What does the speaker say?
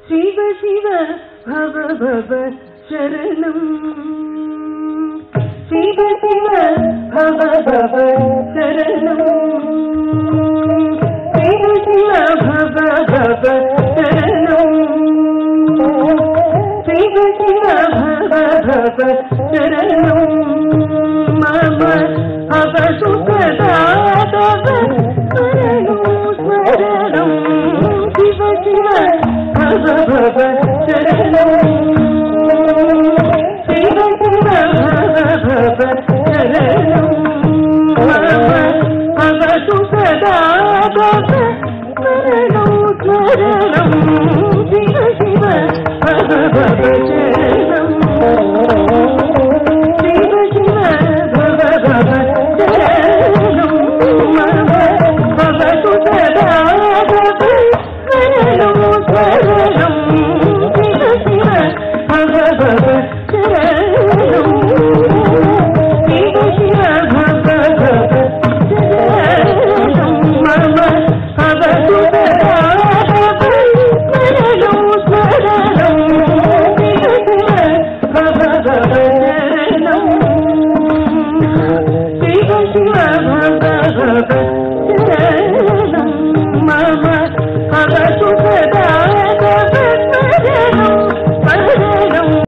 शिव शिव भव भव शरणं शिव शिव भव भव शरणं शिव शिव भव भव शरणं शिव शिव भव भव शरणं मम भव सुखदातव शरणं शिव शिव भव भव शरणं शिव शिव भव भव